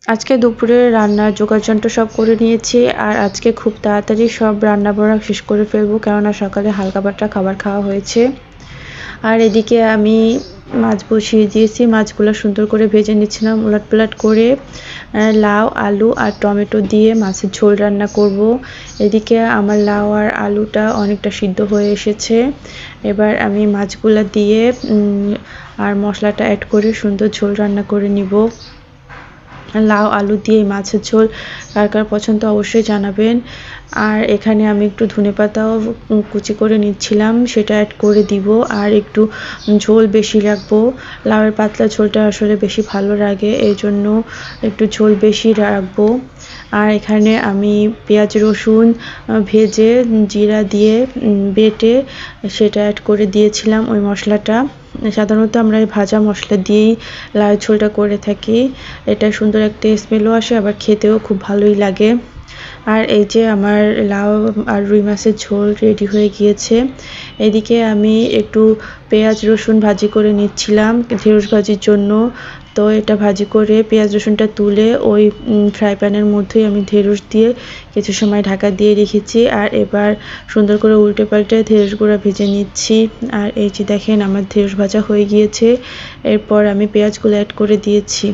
আজকে দুপুরে রান্নার জোগাড়যন্ত্র সব করে নিয়েছি, আর আজকে খুব তাড়াতাড়ি সব রান্না বান্না শেষ করে ফেলবো, কেননা সকালে হালকা পাতলা খাবার খাওয়া হয়েছে। আর এদিকে আমি মাছ বসিয়ে দিয়েছি, মাছগুলো সুন্দর করে ভেজে নিচ্ছিলাম উলট পালট করে। লাউ, আলু আর টমেটো দিয়ে মাছের ঝোল রান্না করব। এদিকে আমার লাউ আর আলুটা অনেকটা সিদ্ধ হয়ে এসেছে। এবার আমি মাছগুলো দিয়ে আর মশলাটা অ্যাড করে সুন্দর ঝোল রান্না করে নিব। লাউ আলু দিয়ে মাছের ঝোল কার কার পছন্দ অবশ্যই জানাবেন। আর এখানে আমি একটু ধনেপাতাও কুচি করে নিচ্ছিলাম, সেটা অ্যাড করে দিব। আর একটু ঝোল বেশি রাখবো, লাউয়ের পাতলা ঝোলটা আসলে বেশি ভালো লাগে, এই জন্য একটু ঝোল বেশি রাখবো। আর এখানে আমি পেঁয়াজ রসুন ভেজে জিরা দিয়ে বেটে সেটা অ্যাড করে দিয়েছিলাম ওই মশলাটা। সাধারণত আমরা এই ভাজা মশলা দিয়েই লাউয়ের ঝোলটা করে থাকি, এটা সুন্দর একটা স্মেলও আসে, আবার খেতেও খুব ভালোই লাগে। আর এই যে আমার লাউ আর রুই মাছের ঝোল রেডি হয়ে গিয়েছে। এদিকে আমি একটু পেঁয়াজ রসুন ভাজি করে নিচ্ছিলাম ঢেঁড়স ভাজির জন্য। তো এটা ভাজি করে পেঁয়াজ রসুনটা তুলে ওই ফ্রাই প্যানের মধ্যেই আমি ঢেঁড়স দিয়ে কিছু সময় ঢাকা দিয়ে রেখেছি। আর এবার সুন্দর করে উল্টে পাল্টে ঢেঁড়সগুলো ভেজে নিচ্ছি। আর এই যে দেখেন আমার ঢেঁড়স ভাজা হয়ে গিয়েছে। এরপর আমি পেঁয়াজগুলো অ্যাড করে দিয়েছি।